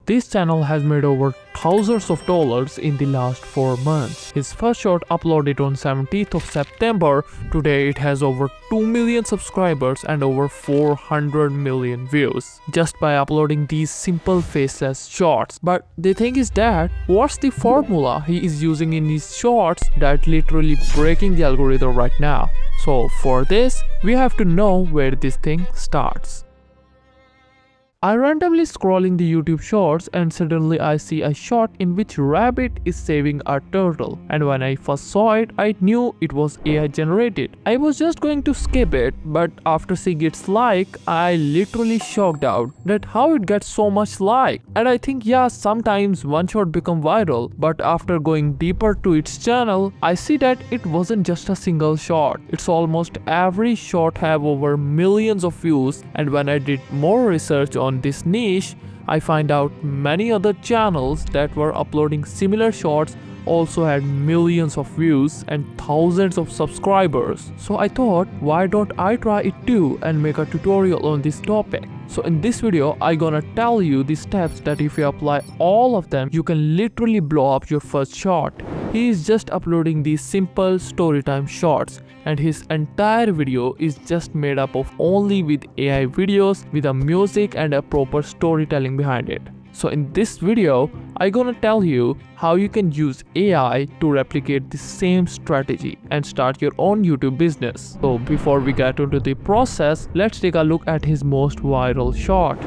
this channel has made over thousands of dollars in the last 4 months. His first short uploaded on 17th of September. Today it has over 2 million subscribers and over 400 million views just by uploading these simple faceless shorts. But the thing is that what's the formula he is using in his shorts that literally breaking the algorithm right now? So for this, we have to know where this thing starts. I randomly scrolling the YouTube shorts and suddenly I see a shot in which rabbit is saving a turtle, and when I first saw it I knew it was AI generated. I was just going to skip it, but after seeing its like I literally shocked out that how it gets so much like. And I think yeah, sometimes one shot become viral, but after going deeper to its channel I see that it wasn't just a single shot. It's almost every shot have over millions of views, and when I did more research on this niche, I find out many other channels that were uploading similar shorts also had millions of views and thousands of subscribers. So I thought, why don't I try it too and make a tutorial on this topic. So in this video, I gonna tell you the steps that if you apply all of them, you can literally blow up your first shot. He is just uploading these simple storytime shorts, and his entire video is just made up of only with AI videos with a music and a proper storytelling behind it. So in this video, I gonna tell you how you can use AI to replicate the same strategy and start your own YouTube business. So before we get into the process, let's take a look at his most viral shot.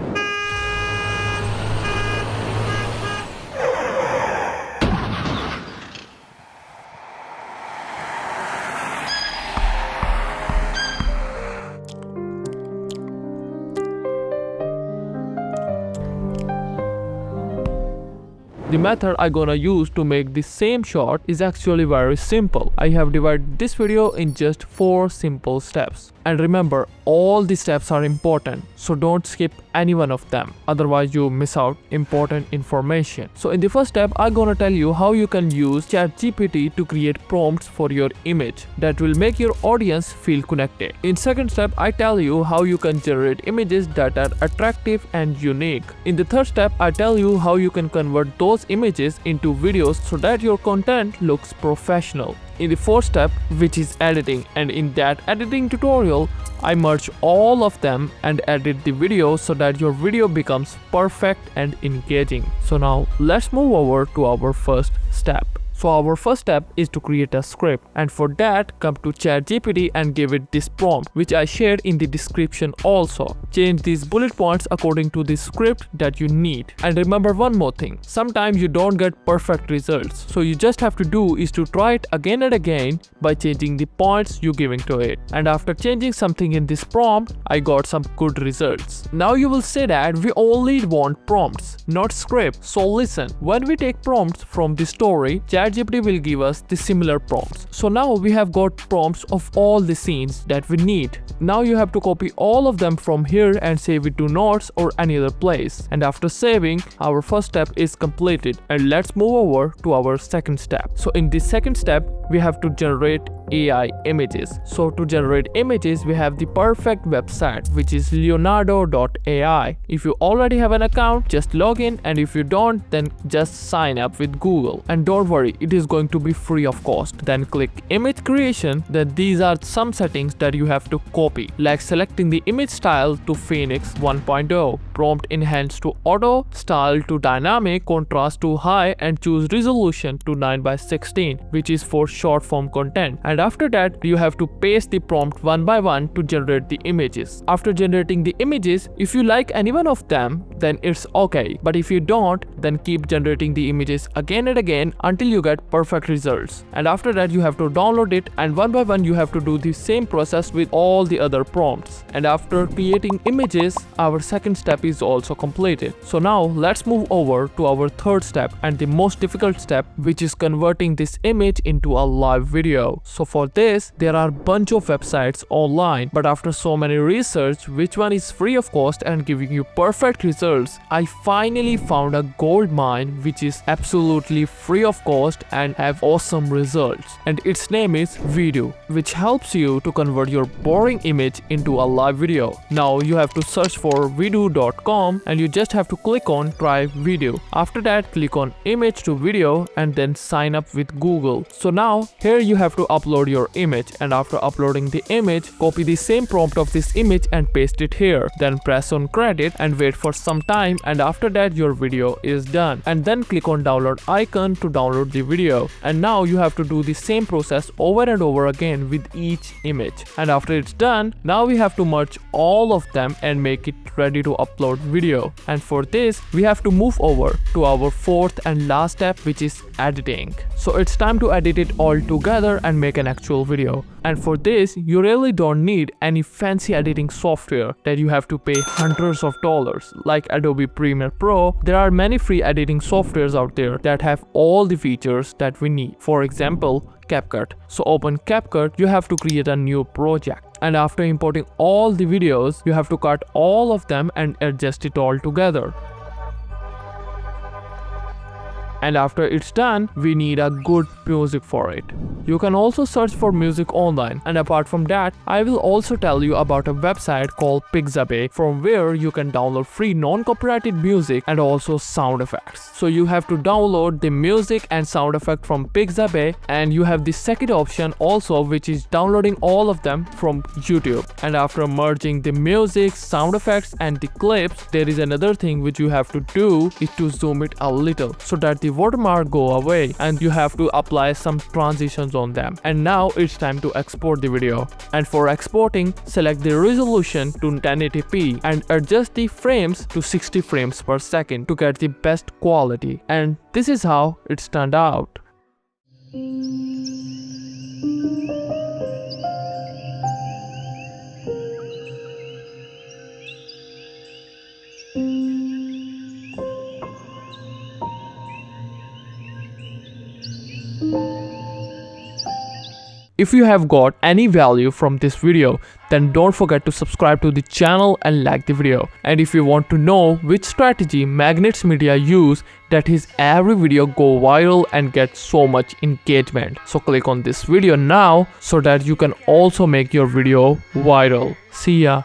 The method I gonna use to make this same shot is actually very simple. I have divided this video in just 4 simple steps. And remember, all the steps are important, so don't skip any one of them, otherwise you miss out important information. So in the first step, I'm gonna tell you how you can use ChatGPT to create prompts for your image that will make your audience feel connected. In second step, I tell you how you can generate images that are attractive and unique. In the third step, I tell you how you can convert those images into videos so that your content looks professional. In the fourth step, which is editing, and in that editing tutorial, I merge all of them and edit the video so that your video becomes perfect and engaging. So now let's move over to our first step. So our first step is to create a script, and for that come to ChatGPT and give it this prompt which I shared in the description also. Change these bullet points according to the script that you need. And remember one more thing, sometimes you don't get perfect results, so you just have to do is to try it again and again by changing the points you giving to it. And after changing something in this prompt, I got some good results. Now you will say that we only want prompts, not script. So listen, when we take prompts from the story, ChatGPT will give us the similar prompts. So now we have got prompts of all the scenes that we need. Now you have to copy all of them from here and save it to notes or any other place. And after saving, our first step is completed, and let's move over to our second step. So in this second step, we have to generate AI images. So to generate images, we have the perfect website, which is leonardo.ai. If you already have an account, just log in, and if you don't, then just sign up with Google. And don't worry, it is going to be free of cost. Then click image creation. Then these are some settings that you have to copy, like selecting the image style to Phoenix 1.0, prompt enhance to auto, style to dynamic, contrast to high, and choose resolution to 9:16, which is for short form content. And after that, you have to paste the prompt one by one to generate the images. After generating the images, if you like any one of them, then it's okay. But if you don't, then keep generating the images again and again until you get perfect results. And after that, you have to download it, and one by one you have to do the same process with all the other prompts. And after creating images, our second step is also completed. So now let's move over to our third step and the most difficult step, which is converting this image into a live video. So for this, there are bunch of websites online, but after so many research, which one is free of cost and giving you perfect results, I finally found a gold mine which is absolutely free of cost and have awesome results. And its name is Video, which helps you to convert your boring image into a live video. Now you have to search for video.com and you just have to click on try video. After that, click on image to video and then sign up with Google. So now here you have to upload your image, and after uploading the image, copy the same prompt of this image and paste it here. Then press on credit and wait for some time, and after that your video is done. And then click on download icon to download the video. And now you have to do the same process over and over again with each image. And after it's done, now we have to merge all of them and make it ready to upload video. And for this, we have to move over to our fourth and last step, which is editing. So it's time to edit it all together and make an actual video. And for this, you really don't need any fancy editing software that you have to pay hundreds of dollars like Adobe Premiere Pro. There are many free editing softwares out there that have all the features that we need. For example, CapCut. So open CapCut, you have to create a new project. And after importing all the videos, you have to cut all of them and adjust it all together. And after it's done, we need a good music for it. You can also search for music online, and apart from that, I will also tell you about a website called Pixabay, from where you can download free non-copyrighted music and also sound effects. So you have to download the music and sound effect from Pixabay, and you have the second option also, which is downloading all of them from YouTube. And after merging the music, sound effects and the clips, there is another thing which you have to do is to zoom it a little so that the watermark go away, and you have to apply some transitions on them. And now it's time to export the video. And for exporting, select the resolution to 1080p and adjust the frames to 60 frames per second to get the best quality. And this is how it's turned out. If you have got any value from this video, then don't forget to subscribe to the channel and like the video. And if you want to know which strategy Magnets Media use that his every video go viral and get so much engagement, so click on this video now so that you can also make your video viral. See ya.